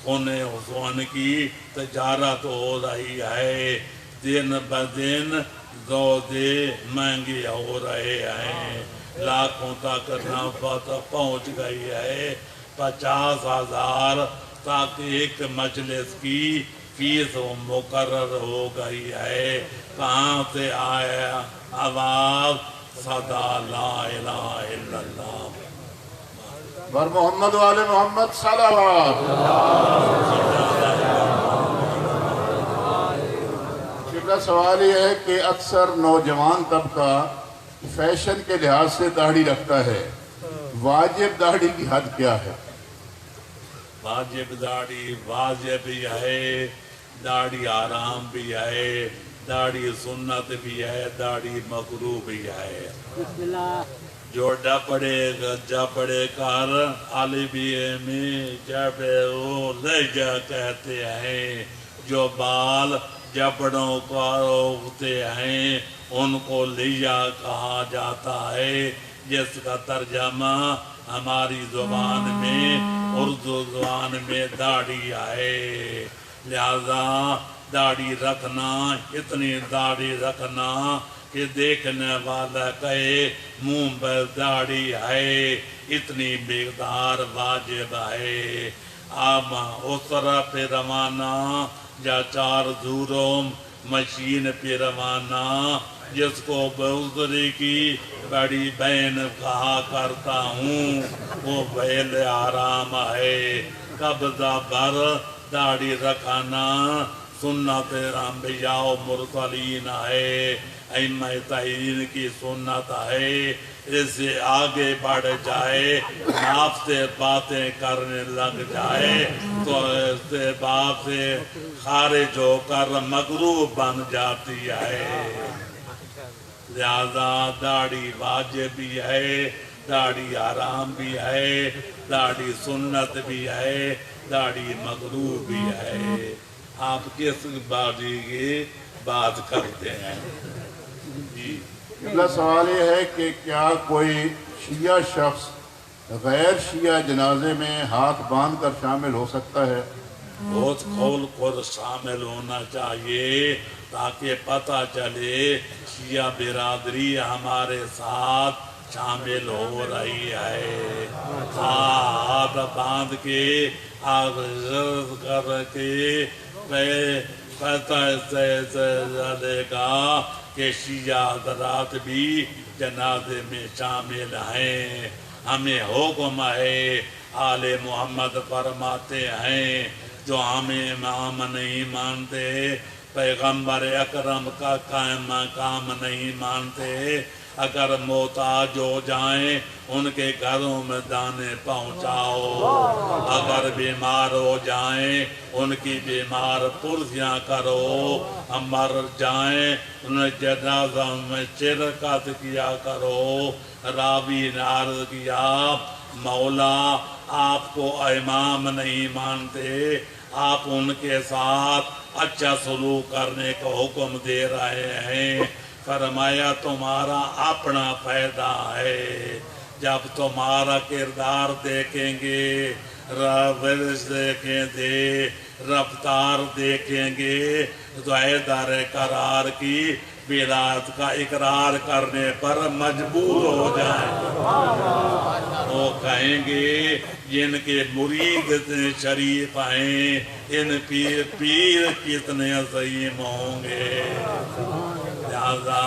خون حسین کی تجارت ہو رہی ہے، دن بدن سودے مہنگے ہو رہے ہیں، لاکھوں تک نفعت پہنچ گئی ہے۔ 50,000 تک ایک مجلس کی فیس مقرر ہو گئی ہے۔ کہاں سے آیا آواز صدا لا الہ الا اللہ بر محمد والے محمد صلوات۔ قبلہ سوال یہ ہے کہ اکثر نوجوان طبقہ فیشن کے لحاظ سے داڑھی رکھتا ہے، واجب داڑھی کی حد کیا ہے؟ واجب داڑھی واجب بھی ہے، داڑھی آرام بھی ہے، داڑھی سنت بھی ہے، داڑھی مکروہ بھی ہے۔ جو جبڑے کر عالبی میں جب وہ لہجہ کہتے ہیں، جو بال جبڑوں کو ہوتے ہیں ان کو لیا کہا جاتا ہے، جس کا ترجمہ ہماری زبان میں اردو زبان میں داڑھی ہے۔ لہذا داڑھی رکھنا، اتنی داڑھی رکھنا کہ دیکھنے والا کہے منہ پر داڑھی ہے، اتنی مقدار واجب ہے۔ اب اس طرح پہ روانہ یا 4 دوروں مشین پہ روانہ، جس کو بزرگی کی بڑی بہن کہا کرتا ہوں، وہ بیل آرام ہے۔ قبضہ بر داڑھی رکھنا سنت انبیاء و مرسلین ہے، ائمہ تعین کی سنت ہے۔ اس سے آگے بڑھ جائے، آپ سے باتیں کرنے لگ جائے تو اس سے باپ سے خارج ہو کر مغروب بن جاتی ہے۔ لہذا داڑھی واجب بھی ہے، داڑھی حرام بھی ہے، داڑھی سنت بھی ہے، داڑھی مغروب بھی ہے۔ آپ کس داڑھی کی بات کرتے ہیں؟ جی اگلا سوال یہ ہے کہ کیا کوئی شیعہ شخص غیر شیعہ جنازے میں ہاتھ باندھ کر شامل ہو سکتا ہے؟ بہت کھول کر شامل ہونا چاہیے تاکہ پتہ چلے شیعہ برادری ہمارے ساتھ شامل ہو رہی ہے۔ ہاتھ باندھ کے عرض کر کے پتہ سے چلے گا کہ شیعہ حضرات بھی جنازے میں شامل ہیں۔ ہمیں حکم ہے، آل محمد فرماتے ہیں، جو ہمیں امام نہیں مانتے، پیغمبر اکرم کا قائم مقام نہیں مانتے، اگر محتاج ہو جائیں ان کے گھروں میں دانے پہنچاؤ، اگر بیمار ہو جائیں ان کی بیمار پرزیاں کرو، مر جائیں ان جنازہ میں شرکت کیا کرو۔ راوی نے عرض کیا، مولا آپ کو امام نہیں مانتے، آپ ان کے ساتھ اچھا سلوک کرنے کا حکم دے رہے ہیں۔ فرمایا تمہارا اپنا فائدہ ہے، جب تمہارا کردار دیکھیں گے، روش دیکھیں گے، رفتار دیکھیں گے تو حیدر قرار کی ولایت کا اقرار کرنے پر مجبور ہو جائیں۔ وہ کہیں گے جن کے مرید اتنے شریف ہیں، ان پیر کتنے عظیم ہوں گے۔ لہذا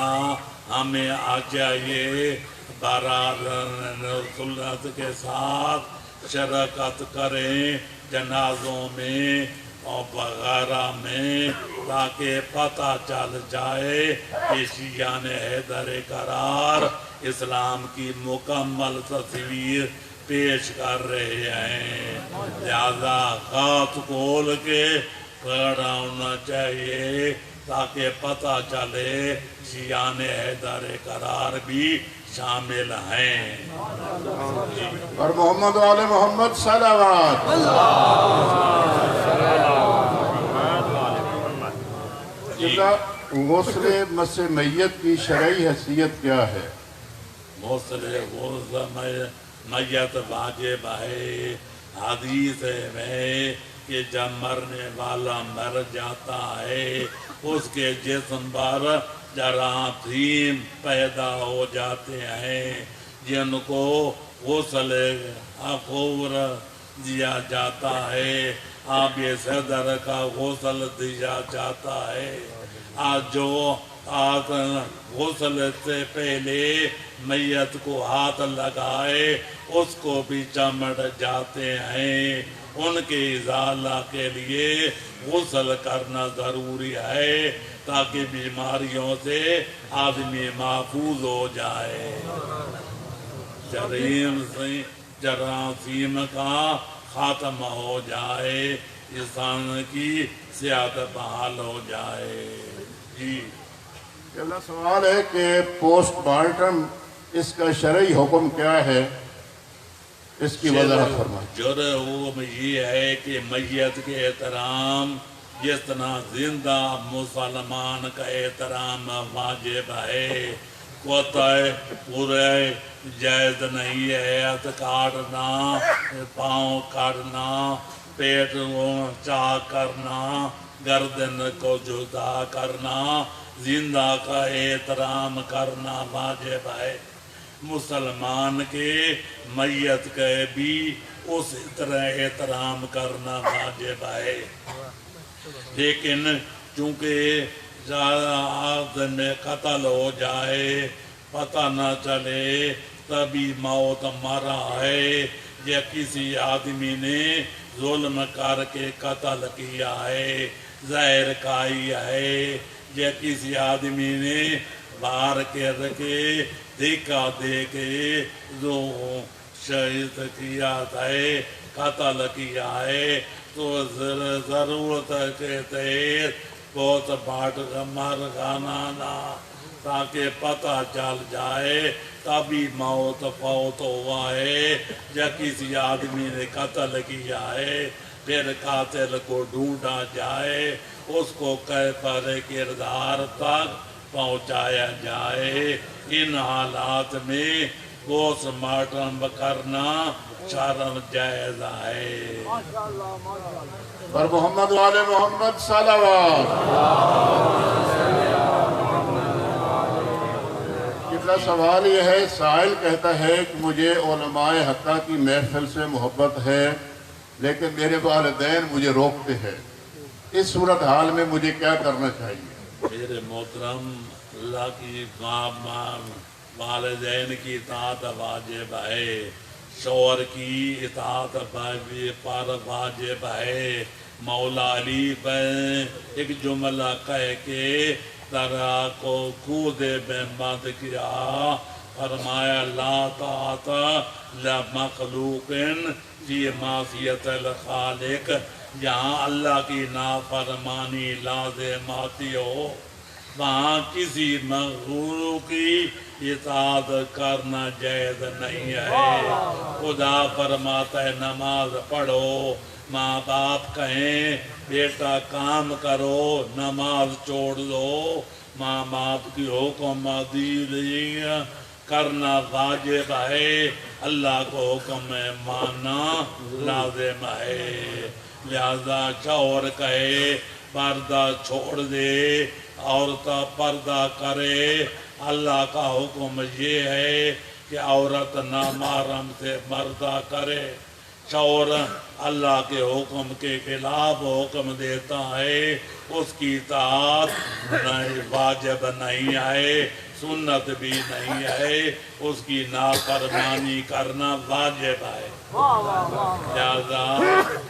ہمیں چاہیے برادر سنت کے ساتھ شرکت کریں جنازوں میں اور وغیرہ میں، تاکہ پتہ چل جائے کہ شیعہ نے حیدر قرار اسلام کی مکمل تصویر پیش کر رہے ہیں۔ لہذا خط کھول کے کھڑا ہونا چاہیے تاکہ پتہ چلے شیعہ نے حیدر قرار بھی شامل ہیں۔ اور محمد و آل محمد صلوات۔ غسل مس میت کی شرعی حیثیت کیا ہے؟ غسل میت واجب ہے۔ حدیث میں کہ جب مرنے والا مر جاتا ہے اس کے جسم پر جراثیم پیدا ہو جاتے ہیں، جن کو غسل غفور دیا جاتا ہے، آب صدر کا غسل دیا جاتا ہے۔ آج جو غسل سے پہلے میت کو ہاتھ لگائے اس کو بھی چمٹ جاتے ہیں، ان کے ازالہ کے لیے غسل کرنا ضروری ہے تاکہ بیماریوں سے آدمی محفوظ ہو جائے، جراثیم کا خاتمہ ہو جائے، انسان کی صحت بحال ہو جائے۔ جی اگلا سوال ہے کہ پوسٹ مارٹم اس کا شرعی حکم کیا ہے، اس کی وضاحت فرمائیں۔ جرم یہ ہے کہ میت کے احترام جس طرح زندہ مسلمان کا احترام واجب ہے، کوتاہی پورے جائز نہیں ہے۔ ہاتھ کاٹنا، پاؤں کاٹنا، پیٹ چاک کرنا، گردن کو جدا کرنا، زندہ کا احترام کرنا واجب ہے۔ مسلمان کے میت کے بھی اسی طرح احترام کرنا واجب ہے، لیکن چونکہ آدمی قتل ہو جائے، پتہ نہ چلے تبھی موت مرا ہے، یا کسی آدمی نے ظلم کر کے قتل کیا ہے، زہر کھائی ہے، یا کسی آدمی نے باہر کے رکھے دیکھا دے کے جو شہید کیا ہے، قتل کیا ہے، تو ضرورت کے تحت بہت بھاٹ مر گانا تاکہ پتہ چل جائے تبھی موت فوت ہوا ہے، یا کسی آدمی نے قتل کیا ہے، پھر قاتل کو ڈھونڈا جائے، اس کو پر کردار تک پہنچایا جائے۔ ان حالات میں پوسٹ مارٹم کرنا شرم جائز ہے۔ پر محمد والے محمد صلوات۔ قبلہ سوال یہ ہے، سائل کہتا ہے کہ مجھے علماء حقہ کی محفل سے محبت ہے، لیکن میرے والدین مجھے روکتے ہیں، اس صورتحال میں مجھے کیا کرنا چاہیے؟ میرے محترم، اللہ کی والدین کی اطاعت واجب ہے، شوہر کی اطاعت پر واجب ہے۔ مولا علی پر ایک جملہ کہہ کے درا کو خود میں بند کیا، فرمایا لا طاعت لمخلوق فی معصیت الخالق۔ جہاں اللہ کی نافرمانی لازم آتی ہو، وہاں کسی مخلوق کی اطاعت کرنا جائز نہیں ہے۔ خدا فرماتا ہے نماز پڑھو، ماں باپ کہیں بیٹا کام کرو، نماز چھوڑ دو، ماں باپ کی حکم کرنا واجب ہے، اللہ کو حکم ماننا لازم ہے۔ لہذا شوہر کہے پردہ چھوڑ دے، عورت پردہ کرے، اللہ کا حکم یہ ہے کہ عورت نامحرم سے پردہ کرے۔ شوہر اللہ کے حکم کے خلاف حکم دیتا ہے، اس کی اطاعت واجب نہیں ہے، سنت بھی نہیں ہے، اس کی نافرمانی کرنا واجب ہے۔ لہذا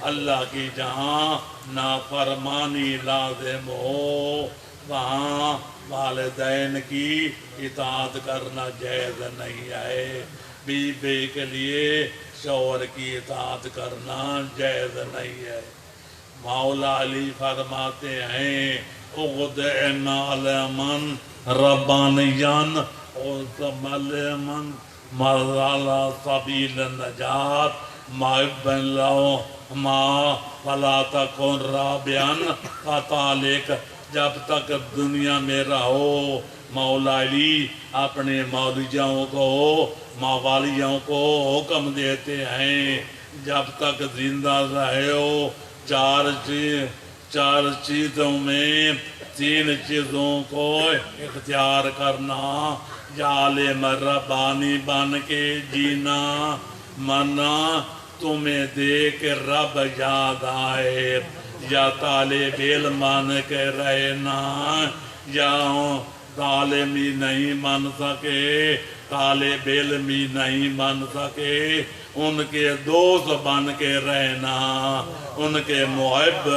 اللہ کی جہاں نافرمانی لازم ہو، وہاں والدین کی اطاعت کرنا جائز نہیں ہے۔ بیوی کے لیے شوہر کی اطاعت کرنا جائز نہیں ہے۔ مولا علی فرماتے ہیں اغدعن علمن ربانیان علمن مرزالا سبیل النجات محبن لہو ما فلا تکن رابعن فتالک۔ جب تک دنیا میں رہو، مولا علی اپنے مولیوں کو موالیوں کو حکم دیتے ہیں، جب تک زندہ رہے ہو چار چیزوں میں 3 چیزوں کو اختیار کرنا، یا عالم ربانی بن کے جینا، مرنا تمہیں دیکھ رب یاد آئے، یا طالب علم بن کے رہنا، یا طالب ہی نہیں بن سکے، طالب علم ہی نہیں بن سکے، ان کے دوست بن کے رہنا، ان کے محب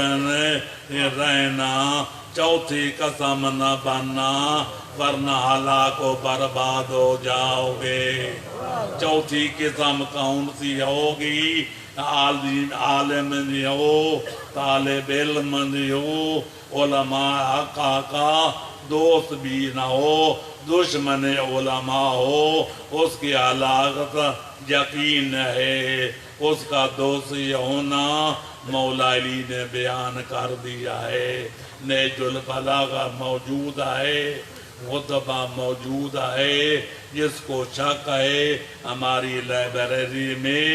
رہنا، چوتھی قسم نہ بننا ورنہ ہلاک و برباد ہو جاؤ گے۔ چوتھی قسم کون سی ہوگی؟ عالم نہیں ہو، طالب علم نہیں ہو، علماء حق کا دوست بھی نہ ہو، دشمن علماء ہو، اس کی ہلاکت یقین ہے۔ اس کا دوست ہونا مولا علی نے بیان کر دیا ہے۔ نہج البلاغہ موجود ہے، خطبہ موجود ہے، جس کو شک ہے ہماری لائبریری میں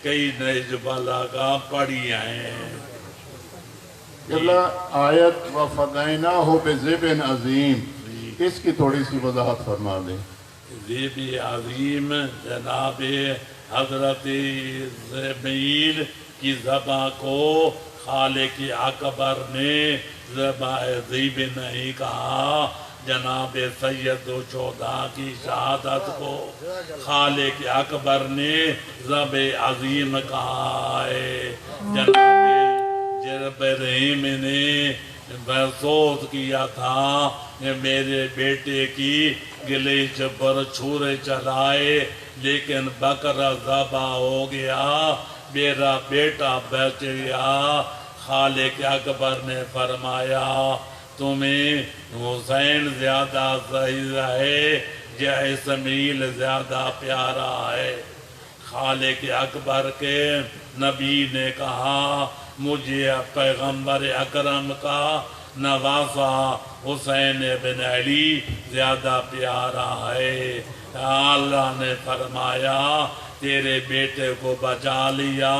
کئی نہج البلاغہ پڑھی ہیں۔ قبلہ آیت وَفَدَيْنَاهُ بِذِبْحٍ عَظِيمٍ، اس کی تھوڑی سی وضاحت فرما دیں۔ ذبح عظیم جناب حضرت اسماعیل کی ذبح کو خالق اکبر نے ذبح ذبح نہیں کہا، جناب سید الشہداء کی شہادت کو خالق اکبر نے ذبح عظیم کہا ہے۔ جناب ابراہیم نے محسوس کیا تھا کہ میرے بیٹے کی گلیچ پر چھورے چلائے، لیکن بکرا ذبح ہو گیا، میرا بیٹا بچ گیا۔ خالق اکبر نے فرمایا تمہیں حسین زیادہ صحیح ہے یا اسماعیل زیادہ پیارا ہے؟ خالق اکبر کے نبی نے کہا مجھے پیغمبر اکرم کا نواسا حسین بن علی زیادہ پیارا ہے۔ اللہ نے فرمایا تیرے بیٹے کو بچا لیا،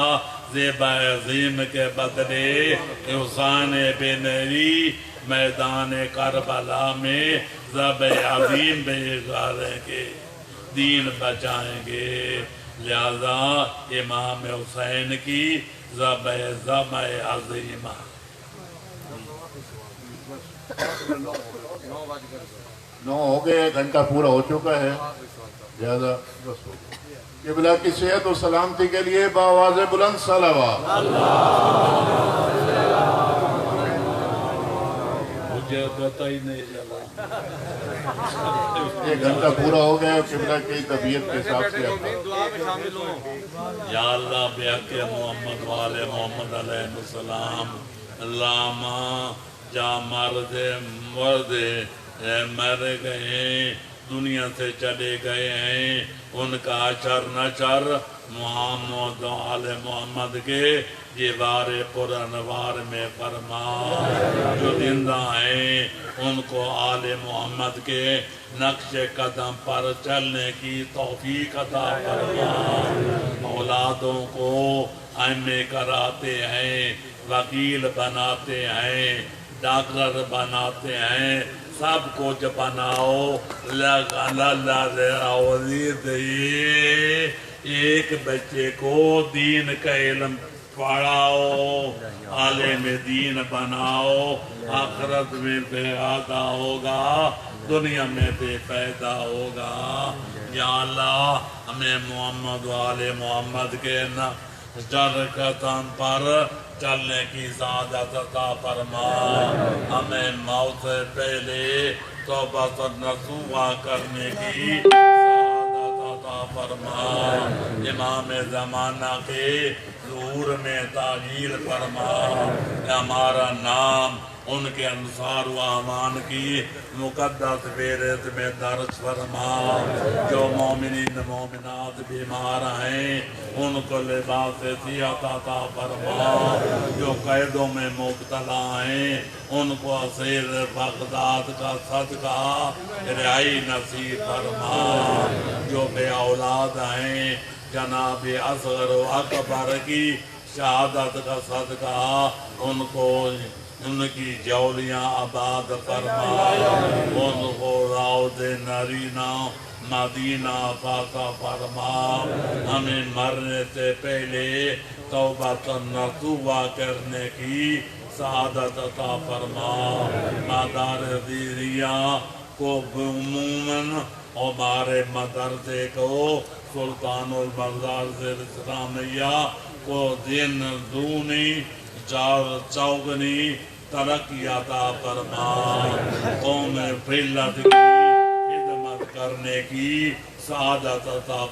ذبح عظیم کے بدلے حسین بن علی میدان کربلا میں ذبح عظیم بھی کریں گے، دین بچائیں گے۔ لہذا امام حسین کی ذبح عظیمہ۔ 9 ہو گئے، گھنٹہ پورا ہو چکا ہے، زیادہ بس ہو گیا۔ قبلہ کی صحت و سلامتی کے لیے بآواز بلند صلوات۔ مجھے پتہ ہی نہیں چلا۔ 1 گھنٹہ پورا ہو گیا، قبلہ کی طبیعت کے حساب سے یا اللہ بحق محمد والے محمد علیہ السلام، اللہم جا مرد مر گئے ہیں، دنیا سے چلے گئے ہیں، ان کا اچر نچر محمد آل محمد کے جیوار پر انوار میں فرما۔ جو زندہ ہیں ان کو آل محمد کے نقش قدم پر چلنے کی توفیق عطا فرما۔ اولادوں کو ایم کراتے ہیں، وکیل بناتے ہیں، ڈاکٹر بناتے ہیں، سب کچھ بناؤ، اللہ ایک بچے کو دین کا علم پڑھاؤ، عالم دین بناؤ، آخرت میں بے عادہ ہوگا، دنیا میں بے پیدا ہوگا۔ یا اللہ ہمیں محمد والے محمد کے نقش قدم پر چلنے کی سعادت عطا فرما۔ ہمیں موت سے پہلے توبہ نصوح کرنے کی سعادت عطا فرما۔ امام زمانہ کے ظہور میں تاجیل فرما۔ ہمارا نام ان کے انصار و امان کی مقدس فہرست میں درج فرما۔ جو مومنین مومنات بیمار ہیں ان کو لباس صحت عطا فرما۔ جو قیدوں میں مبتلا ہیں ان کو اسیر بغداد کا صدقہ رہائی نصیب فرما۔ جو بے اولاد ہیں جناب اصغر و اکبر کی شہادت کا صدقہ ان کو ان کی جولیاں آباد فرما، ان کو راؤد نرینہ مدینہ فاتح فرما۔ ہمیں مرنے سے پہلے توبہ نصوح کرنے کی سعادت عطا فرما۔ مدار ذریعہ کو عموماً ہمارے مدرسے کو سلطان المدارس الاسلامیہ کو دن دونی چوگنی ترقی عطا فرما۔ قوم فلت کی خدمت کرنے کی سعادت عطا فرما۔